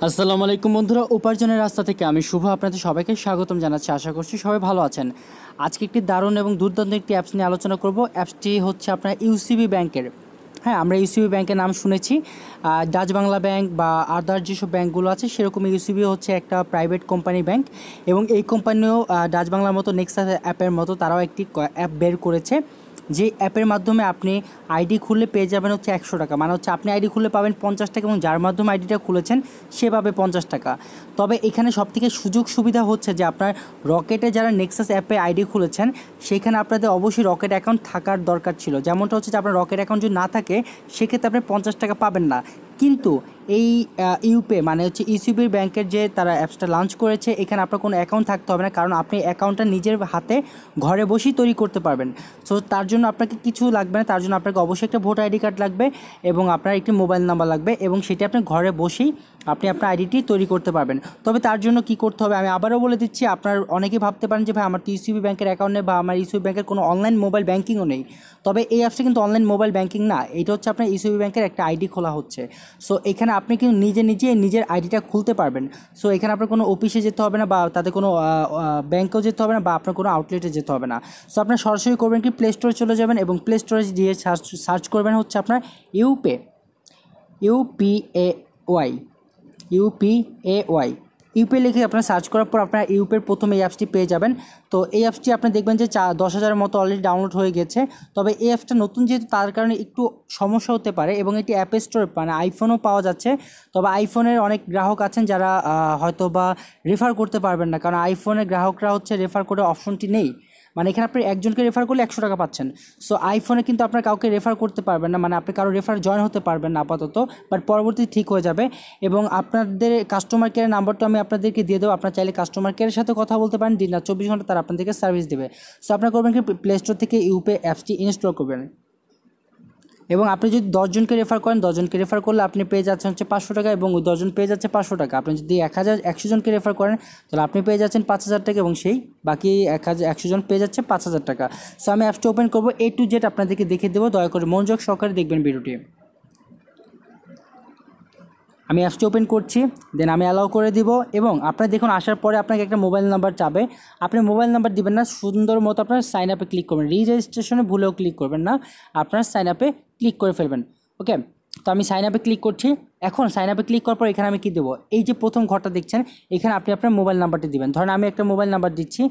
আসসালামু আলাইকুম বন্ধুরা, উপার্জনের রাস্তা থেকে আমি শুভ আপনাদের সবাইকে স্বাগতম জানাচ্ছি। আশা করছি সবাই ভালো আছেন। আজকে একটি দারুণ এবং দুর্দান্ত একটি অ্যাপস নিয়ে আলোচনা করব। অ্যাপসটি হচ্ছে আপনার ইউসিবি ব্যাংকের। হ্যাঁ, আমরা ইউসিবি ব্যাংকের নাম শুনেছি। ডাচ বাংলা ব্যাংক বা আদার যেসব ব্যাংকগুলো আছে সেরকম ইউসিবি হচ্ছে একটা প্রাইভেট কোম্পানি ব্যাংক, এবং এই কোম্পানিও ডাচ বাংলার মতো নেক্সাস অ্যাপের মতো তারাও একটি অ্যাপ বের করেছে। যে অ্যাপের মাধ্যমে আপনি আইডি খুললে পেয়ে যাবেন হচ্ছে 100 টাকা, মানে হচ্ছে আপনি আইডি খুললে পাবেন 50 টাকা, এবং যার মাধ্যমে আইডিটা খুলেছেন সে পাবে 50 টাকা। তবে এখানে সবথেকে সুযোগ সুবিধা হচ্ছে যে আপনার রকেটে যারা নেক্সাস অ্যাপে আইডি খুলেছেন সেখানে আপনাদের অবশ্যই রকেট অ্যাকাউন্ট থাকার দরকার ছিল। যেমনটা হচ্ছে যে আপনার রকেট অ্যাকাউন্ট যদি না থাকে সেক্ষেত্রে আপনি 50 টাকা পাবেন না। কিন্তু এই ইউপে মানে হচ্ছে ইউসিবি ব্যাংকের যে তারা অ্যাপসটা লঞ্চ করেছে, এখানে আপনার কোনো অ্যাকাউন্ট থাকতে হবে না, কারণ আপনি অ্যাকাউন্টটা নিজের হাতে ঘরে বসেই তৈরি করতে পারবেন। সো তার জন্য আপনাকে কিছু লাগবে না, তার জন্য আপনাকে অবশ্যই একটা ভোটার আইডি কার্ড লাগবে এবং আপনার একটি মোবাইল নাম্বার লাগবে, এবং সেটি আপনি ঘরে বসেই আপনি আপনার আইডিটি তৈরি করতে পারবেন। তবে তার জন্য কি করতে হবে আমি আবারও বলে দিচ্ছি। আপনার অনেকেই ভাবতে পারেন যে ভাই আমার তো ইউসিবি ব্যাংকের অ্যাকাউন্ট নেই বা আমার ইউসিবি ব্যাংকের কোনো অনলাইন মোবাইল ব্যাংকিংও নেই। তবে এই অ্যাপসটা কিন্তু অনলাইন মোবাইল ব্যাংকিং না, এটা হচ্ছে আপনার ইউসিবি ব্যাংকের একটা আইডি খোলা হচ্ছে। সো এখানে আপনি কিন্তু নিজের আইডিটা খুলতে পারবেন। সো এখানে আপনার কোনো অফিসে যেতে হবে না বা তাদের কোনো ব্যাংকেও যেতে হবে না বা আপনার কোনো আউটলেটে যেতে হবে না। সো আপনার সরাসরি করবেন কি, প্লে স্টোরে চলে যাবেন এবং প্লে স্টোরে দিয়ে সার্চ করবেন হচ্ছে আপনার ইউপে, ইউপিএওয়াই, ইউপিএওয়াই, ইউপি লিখে আপনার সার্চ করার পর আপনার ইউপের প্রথম এই অ্যাপসটি পেয়ে যাবেন। তো এই অ্যাপসটি আপনি দেখবেন যে 10,000-এর মতো অলরেডি ডাউনলোড হয়ে গেছে। তবে এই অ্যাপসটা নতুন যেহেতু তার কারণে একটু সমস্যা হতে পারে, এবং এটি অ্যাপ স্টোরে মানে আইফোনও পাওয়া যাচ্ছে। তবে আইফোনের অনেক গ্রাহক আছেন যারা হয়তো বা রেফার করতে পারবেন না, কারণ আইফোনের গ্রাহকরা হচ্ছে রেফার করে অপশনটি নেই। মানে এখানে আপনি একজনকে রেফার করলে 100 টাকা পাচ্ছেন। সো আইফোনে কিন্তু আপনার কাউকে রেফার করতে পারবেন না, মানে আপনি কারো রেফার জয়েন হতে পারবেন না আপাতত, বাট পরবর্তী ঠিক হয়ে যাবে। এবং আপনাদের কাস্টমার কেয়ারের নাম্বারটা আমি আপনাদেরকে দিয়ে দেবো। আপনার চাইলে কাস্টমার কেয়ারের সাথে কথা বলতে পারেন, দিন রাত 24 ঘন্টা তারা আপনাদেরকে সার্ভিস দেবে। সো আপনার করবেন কি, প্লে স্টোর থেকে ইউপে অ্যাপসটি ইনস্টল করবেন, এবং আপনি যদি 10 জনকে রেফার করেন, 10 জনকে রেফার করলে আপনি পেয়ে যাচ্ছেন হচ্ছে 500 টাকা, এবং ওই 10 জন পেয়ে যাচ্ছে 500 টাকা। আপনি যদি 100 জনকে রেফার করেন তাহলে আপনি পেয়ে যাচ্ছেন 5,000 টাকা, এবং সেই বাকি 100 জন পেয়ে যাচ্ছে 5,000 টাকা। সো আমি অ্যাপসটা ওপেন করবো, A to Z আপনাদেরকে দেখে দেবো। দয়া করে মনোযোগ সহকারে দেখবেন ভিডিওটি। আমি অ্যাপসটি ওপেন করছি, দেন আমি অ্যালাউ করে দিব, এবং আপনার দেখুন আসার পরে আপনাকে একটা মোবাইল নাম্বার চাবে। আপনি মোবাইল নাম্বার দিবেন না, সুন্দর মতো আপনার সাইন আপে ক্লিক করবেন। রেজিস্ট্রেশনে ভুলেও ক্লিক করবেন না, আপনার সাইন আপে ক্লিক করে ফেলবেন। ওকে, তো আমি সাইন আপে ক্লিক করছি। এখন সাইন আপে ক্লিক করার পর এখানে আমি কী দেবো, এই যে প্রথম ঘরটা দেখছেন এখানে আপনি আপনার মোবাইল নাম্বারটি দিবেন। ধরেন আমি একটা মোবাইল নাম্বার দিচ্ছি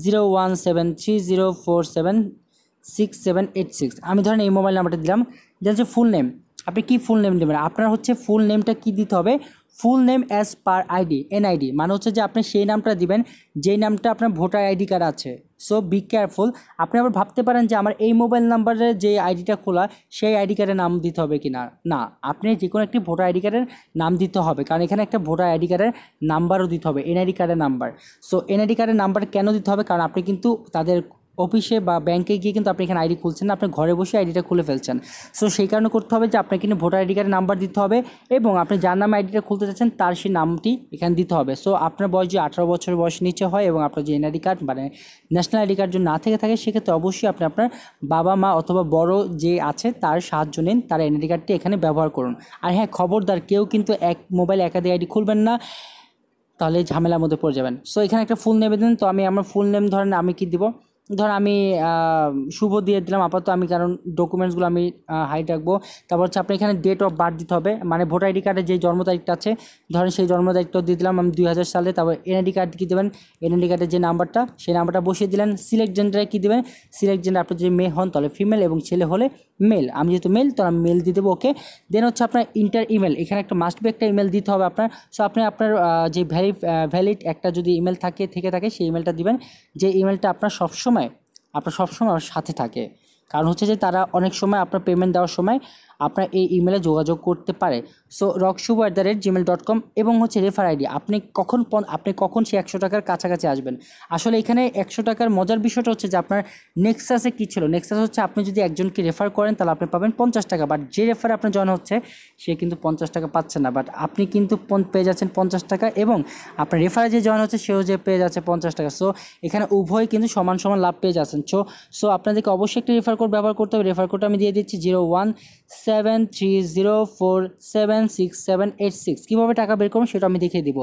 01730476 আমি ধরেন এই মোবাইল নাম্বারটা দিলাম। দেন হচ্ছে ফুল নেম, আপনি কি ফুল নেম দেবেন, আপনার হচ্ছে ফুল নেমটা কি দিতে হবে, full name as per ID, NID, মানে হচ্ছে যে আপনি সেই নামটা দিবেন যেই নামটা আপনার ভোটার আইডি কার্ড আছে। So be careful. আপনি আবার ভাবতে পারেন যে আমার এই মোবাইল নাম্বারের যে আইডিটা খোলা সেই আইডি কার্ডের নাম দিতে হবে কি না, না, আপনি যে কোনো একটি ভোটার আইডি কার্ডের নাম দিতে হবে, কারণ এখানে একটা ভোটার আইডি কার্ডের নাম্বারও দিতে হবে, এনআইডি কার্ডের নাম্বার। সো এনআইডি কার্ডের নাম্বার কেন দিতে হবে, কারণ আপনি কিন্তু তাদের অফিসে বা ব্যাংকে গিয়ে কিন্তু আপনি এখানে আইডি খুলছেন না, আপনি ঘরে বসে আইডিটা খুলে ফেলছেন। সো সেই কারণে করতে হবে যে আপনাকে কিন্তু ভোটার আইডি কার্ডের নাম্বার দিতে হবে, এবং আপনি যার নামে আইডিটা খুলতে চাচ্ছেন তার সেই নামটি এখানে দিতে হবে। সো আপনার বয়স যে 18 বছর বয়স নিচে হয়, এবং আপনার যে এনআইডি কার্ড মানে ন্যাশনাল আইডি কার্ড যদি না থেকে থাকে, সেক্ষেত্রে অবশ্যই আপনি আপনার বাবা মা অথবা বড় যে আছে তার সাহায্য নিন, তার এনআইডি কার্ডটি এখানে ব্যবহার করুন। আর হ্যাঁ, খবরদার কেউ কিন্তু এক মোবাইল একাধিক আইডি খুলবেন না, তাহলে ঝামেলার মধ্যে পড়ে যাবেন। সো এখানে একটা ফুল নেম দেন। তো আমি আমার ফুল নেম ধরেন আমি কি দিব, ধর আমি শুভ দিয়ে দিলাম আপাতত, আমি কারণ ডকুমেন্টসগুলো আমি হাইড রাখবো। তারপর হচ্ছে আপনি এখানে ডেট অফ বার্থ দিতে হবে, মানে ভোটার আইডি কার্ডে যে জন্ম তারিখটা আছে ধরেন সেই জন্ম তারিখটা দিয়ে দিলাম আমি 2000 সালে। তারপর এনআইডি কার্ড কী দেবেন, এনআইডি কার্ডের যে নাম্বারটা সেই নাম্বারটা বসিয়ে দিলেন। সিলেক্ট জেন্ডারে কী দেবেন, সিলেক্ট জেন্ডার আপনি যদি মেয়ে হন তাহলে ফিমেল, এবং ছেলে হলে মেল। আমি যেহেতু মেল তো আমি মেল দিয়ে দেবো। ওকে, দেন হচ্ছে আপনার ইন্টার ইমেল, এখানে একটা মাস্ট বি একটা ইমেল দিতে হবে আপনার। সো আপনি আপনার যে ভ্যালিড একটা যদি ইমেল থেকে থাকে সেই ইমেলটা দিবেন, যে ইমেলটা আপনার সবসময় আমার সাথে থাকে। কারণ হচ্ছে যে তারা অনেক সময় আপনার পেমেন্ট দেওয়ার সময় আপনার এই ইমেলে যোগাযোগ করতে পারে। সো rockshubho@gmail.com, এবং হচ্ছে রেফার আইডি, আপনি কখন সেই 100 টাকার কাছাকাছি আসবেন। আসলে এখানে 100 টাকার মজার বিষয়টা হচ্ছে যে আপনার নেক্সাসে কী ছিল, নেক্সাস হচ্ছে আপনি যদি একজনকে রেফার করেন তাহলে আপনি পাবেন 50 টাকা, বাট যে রেফারে আপনার জয়েন হচ্ছে সে কিন্তু 50 টাকা পাচ্ছে না, বাট আপনি কিন্তু পেয়ে যাচ্ছেন 50 টাকা, এবং আপনার রেফারে যে জয়েন হচ্ছে সেও যে পেয়ে যাচ্ছে 50 টাকা। সো এখানে উভয় কিন্তু সমান সমান লাভ পেয়ে যাচ্ছেন। সো আপনাদেরকে অবশ্যই একটি রেফার কোড ব্যবহার করতে হবে। রেফার কোডটা আমি দিয়ে দিচ্ছি 017304767866 কীভাবে টাকা বের করবেন সেটা আমি দেখিয়ে দিব।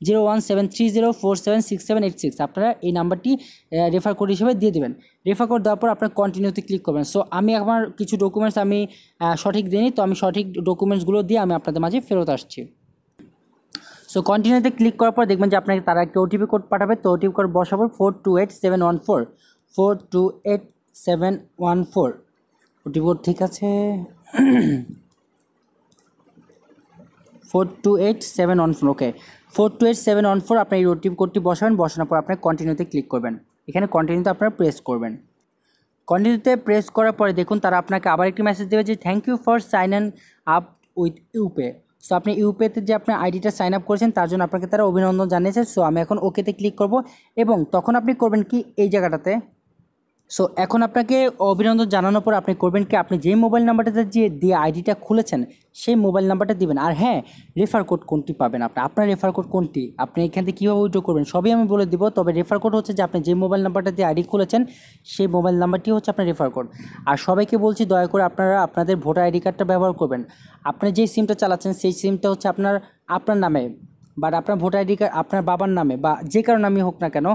017304767866 আপনারা এই নাম্বারটি রেফার কোড হিসেবে দিয়ে দেবেন। রেফার কোড দেওয়ার পর আপনার কন্টিনিউতে ক্লিক করবেন। সো আমি আমার কিছু ডকুমেন্টস আমি সঠিক দিইনি, তো আমি সঠিক ডকুমেন্টসগুলো দিয়ে আমি আপনাদের মাঝে ফেরত আসছি। সো কন্টিনিউতে ক্লিক করার পর দেখবেন যে আপনাকে তারা একটা ওটিপি কোড পাঠাবে। তো ওটিপি কোড বসাবো 428714 428714। ওটিপি কোড ঠিক আছে 428714। ওকে 428714 আপনার এই ওটিপি কোডটি বসাবেন। বসানোর পর আপনার কন্টিনিউতে ক্লিক করবেন। এখানে কন্টিনিউতে আপনারা প্রেস করবেন। কন্টিনিউতে প্রেস করার পরে দেখুন তারা আপনাকে আবার একটি মেসেজ দেবে যে thank you for sign up with UPay. So আপনি ইউপেতে যে আপনার আইডিটা সাইন আপ করেছেন তার জন্য আপনাকে তারা অভিনন্দন জানিয়েছে। সো আমি এখন ওকেতে ক্লিক করব এবং তখন আপনি করবেন কি এই জায়গাটাতে। সো এখন আপনাকে অভিনন্দন জানানোর পর আপনি করবেন কি আপনি যে মোবাইল নাম্বারটাতে যে দিয়ে আইডিটা খুলেছেন সেই মোবাইল নাম্বারটা দিবেন। আর হ্যাঁ, রেফার কোড কোনটি পাবেন আপনার রেফার কোড কোনটি, আপনি এখান থেকে কীভাবে উইথড্র করবেন সবই আমি বলে দিব। তবে রেফার কোড হচ্ছে যে আপনি যে মোবাইল নাম্বারটা দিয়ে আইডি খুলেছেন সেই মোবাইল নাম্বারটি হচ্ছে আপনার রেফার কোড। আর সবাইকে বলছি দয়া করে আপনারা আপনাদের ভোটার আইডি কার্ডটা ব্যবহার করবেন। আপনি যে সিমটা চালাচ্ছেন সেই সিমটা হচ্ছে আপনার নামে, বাট আপনার ভোটার আইডি কার্ড আপনার বাবার নামে বা যে কারো নামই হোক না কেন,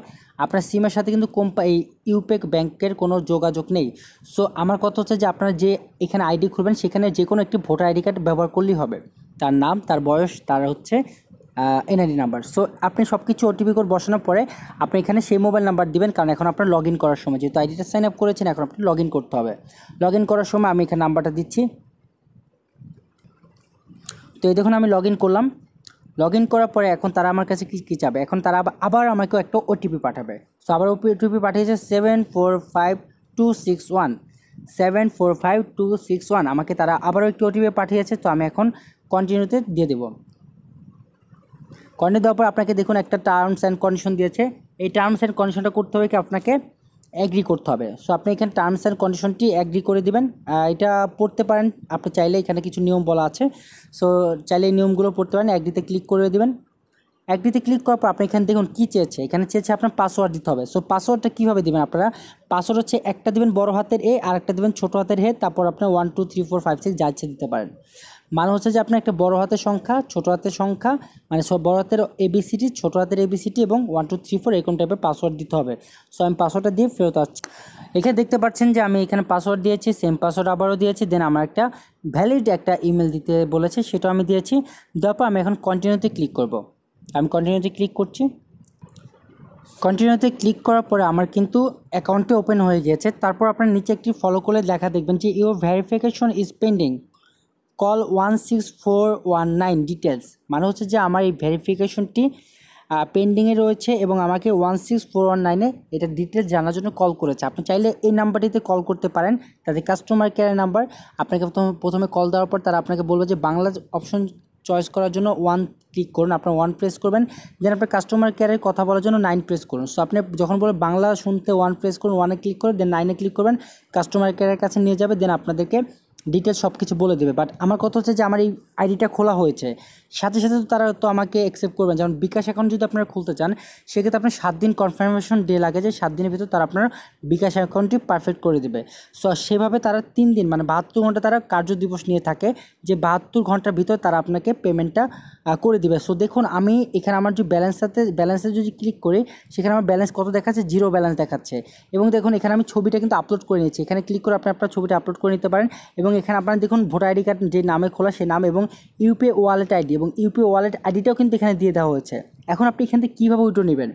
আপনার সিমের সাথে কিন্তু এই ইউপে ব্যাংকের কোনো যোগাযোগ নেই। সো আমার কথা হচ্ছে যে আপনারা যে এখানে আইডি খুলবেন সেখানে যে কোনো একটি ভোটার আইডি কার্ড ব্যবহার করলেই হবে, তার নাম, তার বয়স, তার হচ্ছে এনআইডি নাম্বার। সো আপনি সব কিছু ওটিপি কোড বসানোর পরে আপনি এখানে সেই মোবাইল নাম্বার দিবেন, কারণ এখন আপনার লগ ইন করার সময় যেহেতু আইডিটা সাইন আপ করেছেন এখন আপনি লগ ইন করতে হবে। লগ ইন করার সময় আমি এখানে নাম্বারটা দিচ্ছি। তো এই দেখুন আমি লগ ইন করলাম। লগ ইন করার পরে এখন তারা আমার কাছে কী চাবে, এখন তারা আবার আমাকে একটা ওটিপি পাঠাবে। সো আবার ওটিপি পাঠিয়েছে 745261 745261। আমাকে তারা আবারও একটি ওটিপি পাঠিয়েছে। তো আমি এখন কন্টিনিউতে দিয়ে দেবো। কন্টিনিউ দেওয়ার পর আপনাকে দেখুন একটা টার্মস অ্যান্ড কন্ডিশন দিয়েছে। এই টার্মস অ্যান্ড কন্ডিশনটা করতে হবে কি আপনাকে অ্যাগ্রি করতে হবে। সো আপনি এখানে টার্মস অ্যান্ড কন্ডিশনটি অ্যাগ্রি করে দিবেন। এটা পড়তে পারেন আপনি চাইলে, এখানে কিছু নিয়ম বলা আছে। সো চাইলে এই নিয়মগুলো পড়তে পারেন। অ্যাগ্রিতে ক্লিক করে দেবেন। অ্যাগ্রিতে ক্লিক করার পর আপনি এখানে দেখুন কী চেয়েছে, এখানে চেয়েছে আপনার পাসওয়ার্ড দিতে হবে। সো পাসওয়ার্ডটা কীভাবে দেবেন আপনারা, পাসওয়ার্ড হচ্ছে একটা দেবেন বড় হাতের এ আর একটা দেবেন ছোটো হাতের হে, তারপর আপনার 1 2 3 4 5 6 যা ইচ্ছে দিতে পারেন। মানে হচ্ছে যে আপনার একটা বড় হাতের সংখ্যা, ছোটো হাতের সংখ্যা, মানে সব বড় হাতের এবিসিটি, ছোটো হাতের এবিসিটি এবং 1 2 3 4 এরকম টাইপের পাসওয়ার্ড দিতে হবে। সো আমি পাসওয়ার্ডটা দিয়ে ফেরত আসছি। এখানে দেখতে পাচ্ছেন যে আমি এখানে পাসওয়ার্ড দিয়েছি, সেম পাসওয়ার্ড আবারও দিয়েছি। দেন আমার একটা ভ্যালিড একটা ইমেল দিতে বলেছে, সেটাও আমি দিয়েছি। দেওয়ার পর আমি এখন কন্টিনিউতে ক্লিক করব। আমি কন্টিনিউতে ক্লিক করছি। কন্টিনিউতে ক্লিক করার পরে আমার কিন্তু অ্যাকাউন্টটি ওপেন হয়ে গিয়েছে। তারপর আপনার নিচে একটি ফলো করে লেখা দেখবেন যে your verification is pending, call 16419 details. মানে হচ্ছে যে আমার এই ভেরিফিকেশনটি পেন্ডিংয়ে রয়েছে এবং আমাকে 16419-এ এটা ডিটেলস জানার জন্য কল করেছে। আপনি চাইলে এই নাম্বারটিতে কল করতে পারেন, তাদের কাস্টমার কেয়ার নাম্বার। আপনাকে প্রথমে কল দেওয়ার পর তারা আপনাকে বলবে যে বাংলা অপশন চয়েস করার জন্য 1 ক্লিক করুন, আপনার 1 প্রেস করবেন। দেন আপনার কাস্টমার কেয়ারের কথা বলার জন্য 9 প্রেস করুন। সো আপনি যখন বলে বাংলা শুনতে 1 প্রেস করুন, 1-এ ক্লিক করে দেন 9-এ ক্লিক করবেন, কাস্টমার কেয়ারের কাছে নিয়ে যাবে। দেন আপনাদেরকে ডিটেলস সব কিছু বলে দেবে। বাট আমার কথা হচ্ছে যে আমার এই আইডিটা খোলা হয়েছে, সাথে সাথে তো তারা তো আমাকে অ্যাকসেপ্ট করবেন। যেমন বিকাশ অ্যাকাউন্ট যদি আপনারা খুলতে চান সেক্ষেত্রে আপনার 7 দিন কনফার্মেশন ডে লাগে, যে 7 দিনের ভিতর তারা আপনার বিকাশ অ্যাকাউন্টটি পারফেক্ট করে দেবে। সো সেভাবে তারা 3 দিন মানে 72 ঘন্টা তারা কার্য দিবস নিয়ে থাকে, যে 72 ঘন্টার ভিতর তারা আপনাকে পেমেন্টটা করে দিবে। সো দেখুন আমি এখানে আমার যে ব্যালেন্সে যদি ক্লিক করি সেখানে আমার ব্যালেন্স কত দেখাচ্ছে, 0 ব্যালেন্স দেখাচ্ছে। এবং দেখুন এখানে আমি ছবিটা কিন্তু আপলোড করে নিয়েছি। এখানে ক্লিক করে আপনি আপনার ছবিটা আপলোড করে নিতে পারেন। এবং এখানে আপনারা দেখুন ভোটার আইডি কার্ড যে নামে খোলা সেই নাম এবং ইউপিআই ওয়ালেট আইডি এবং ইউপিআই ওয়ালেট আইডিটাও কিন্তু এখানে দিয়ে দেওয়া হয়েছে। এখন আপনি এখান থেকে কীভাবে উইথড্র নেবেন,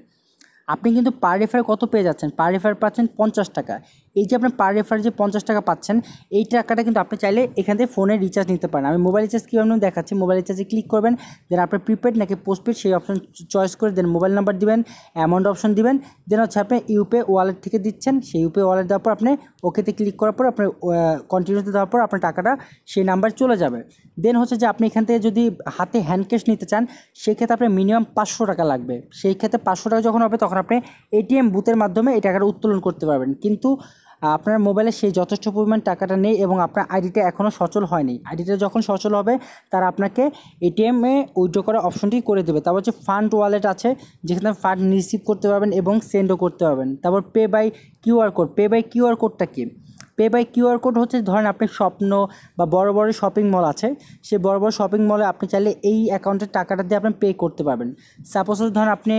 আপনি কিন্তু পার রেফার কত পেয়ে যাচ্ছেন, পার রেফার পাচ্ছেন 50 টাকা। এই যে আপনার পার রেফার যে 50 টাকা পাচ্ছেন, এই টাকাটা কিন্তু আপনি চাইলে এখান থেকে ফোনে রিচার্জ নিতে পারেন। আমি মোবাইল রিচার্জ কীভাবে দেখাচ্ছি। মোবাইল রিচার্জে ক্লিক করবেন, দেন আপনার প্রিপেড নাকি পোস্টপেড সেই অপশন চয়েস করে দেন মোবাইল নাম্বার দিবেন, অ্যামাউন্ট অপশন দিবেন। দেন হচ্ছে আপনি ইউপিআই ওয়ালেট থেকে দিচ্ছেন, সেই ইউপিআই ওয়ালেট দেওয়ার পর আপনি ওকেতে ক্লিক করার পর আপনার কন্টিনিউতে দেওয়ার পর আপনার টাকাটা সেই নাম্বার চলে যাবে। দেন হচ্ছে যে আপনি এখান থেকে যদি হাতে হ্যান্ড ক্যাশ নিতে চান সেক্ষেত্রে আপনার মিনিমাম 500 টাকা লাগবে। সেই ক্ষেত্রে 500 টাকা যখন হবে তখন আপনি এটিএম বুথের মাধ্যমে এই টাকাটা উত্তোলন করতে পারবেন। কিন্তু আপনার মোবাইলে সেই যথেষ্ট পরিমাণ টাকাটা নেই এবং আপনার আইডিটা এখনও সচল হয়নি। আইডিটা যখন সচল হবে তারা আপনাকে এটিএমে উইথড্র করার অপশনটি করে দেবে। তারপর হচ্ছে ফান্ড ওয়ালেট আছে, যেখানে ফান্ড রিসিভ করতে পারবেন এবং সেন্ডও করতে পারবেন। তারপর pay by QR code. Pay by QR কোডটা কি, পে বাই কিউআর কোড হচ্ছে ধরেন আপনি স্বপ্ন বা বড় বড় শপিং মল আছে, সেই বড় বড় শপিং মলে আপনি চাইলে এই অ্যাকাউন্টের টাকাটা দিয়ে আপনি পে করতে পারবেন। সাপোজ ধরেন আপনি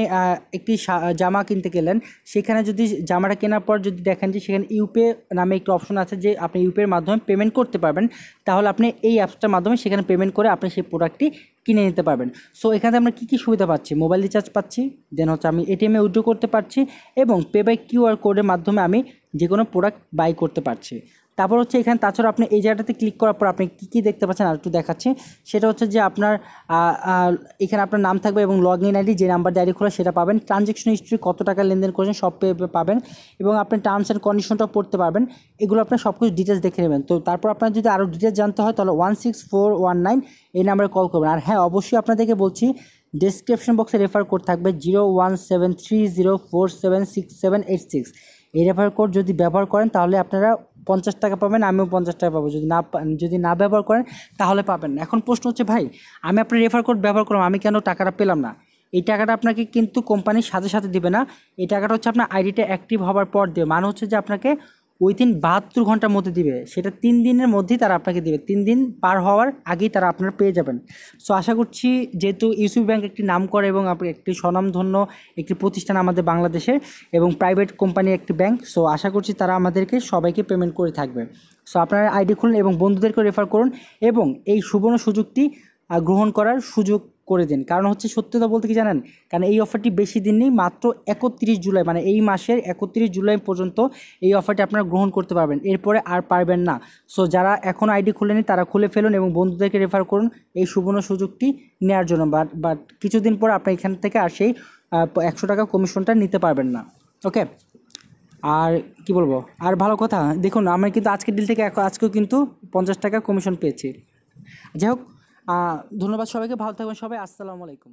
একটি জামা কিনতে গেলেন, সেখানে যদি জামাটা কেনার পর যদি দেখেন যে সেখানে ইউপে নামে একটি অপশন আছে যে আপনি ইউপির মাধ্যমে পেমেন্ট করতে পারবেন, তাহলে আপনি এই অ্যাপসটার মাধ্যমে সেখানে পেমেন্ট করে আপনি সেই প্রোডাক্টটি কিনে নিতে পারবেন। সো এখানে আমরা কী কী সুবিধা পাচ্ছি, মোবাইল রিচার্জ পাচ্ছি, দেন হচ্ছে আমি এটিএমে উইথড্র করতে পারছি, এবং পে বাই কিউআর কোডের মাধ্যমে আমি যে কোনো প্রোডাক্ট বাই করতে পারছি। তারপর হচ্ছে এখানে তাছাড়া আপনি এই জায়গাটাতে ক্লিক করার পর আপনি কী কী দেখতে পাচ্ছেন আর একটু দেখাচ্ছি। সেটা হচ্ছে যে আপনার এখানে আপনার নাম থাকবে এবং লগ ইন আইডি, যে নাম্বার দিয়ে আইডি খোলা সেটা পাবেন, ট্রানজ্যাকশন হিস্ট্রি, কত টাকা লেনদেন করেছেন সব পাবেন, এবং আপনি টার্মস অ্যান্ড কন্ডিশনটাও পড়তে পারবেন। এগুলো আপনার সব কিছু ডিটেলস দেখে নেবেন। তো তারপর আপনার যদি আরও ডিটেলস জানতে হয় তাহলে 16419 এই নাম্বারে কল করবেন। আর হ্যাঁ, অবশ্যই আপনাদেরকে বলছি ডেসক্রিপশন বক্সে রেফার কোড থাকবে 0173047678 এই রেফার কোড যদি ব্যবহার করেন তাহলে আপনারা 50 টাকা পাবেন, আমিও 50 টাকা পাবো। যদি না ব্যবহার করেন তাহলে পাবেন না। এখন প্রশ্ন হচ্ছে ভাই, আমি আপনার রেফার কোড ব্যবহার করলাম, আমি কেন টাকাটা পেলাম না? এই টাকাটা আপনাকে কিন্তু কোম্পানির সাথে সাথে দেবে না, এই টাকাটা হচ্ছে আপনার আইডিটা অ্যাক্টিভ হওয়ার পর দেবে। মানে হচ্ছে যে আপনাকে উইথিন 72 ঘন্টার মধ্যে দিবে, সেটা 3 দিনের মধ্যেই তারা আপনাকে দিবে, 3 দিন পার হওয়ার আগেই তারা আপনারা পেয়ে যাবেন। সো আশা করছি, যেহেতু ইউসিবি ব্যাংক একটি নাম করে এবং একটি স্বনামধন্য একটি প্রতিষ্ঠান আমাদের বাংলাদেশের এবং প্রাইভেট কোম্পানির একটি ব্যাংক, সো আশা করছি তারা আমাদেরকে সবাইকে পেমেন্ট করে থাকবে। সো আপনারা আইডি খুলুন এবং বন্ধুদেরকে রেফার করুন এবং এই সুবর্ণ সুযোগটি গ্রহণ করার সুযোগ করে দিন। কারণ হচ্ছে সত্যতা বলতে কি জানেন, কারণ এই অফারটি বেশি দিন নেই, মাত্র 31 জুলাই, মানে এই মাসের 31 জুলাই পর্যন্ত এই অফারটি আপনারা গ্রহণ করতে পারবেন, এরপরে আর পারবেন না। সো যারা এখন আইডি খুলেনি তারা খুলে ফেলুন এবং বন্ধুদেরকে রেফার করুন এই সুবর্ণ সুযোগটি নেওয়ার জন্য। বাট কিছুদিন পর আপনি এখান থেকে আর সেই 100 টাকা কমিশনটা নিতে পারবেন না। ওকে, আর কি বলবো, আর ভালো কথা, দেখুন আমরা কিন্তু আজকের ডিল থেকে আজকেও কিন্তু 50 টাকা কমিশন পেয়েছি। যাই হোক, ধন্যবাদ সবাইকে, ভালো থাকবেন সবাই, আসসালামু আলাইকুম।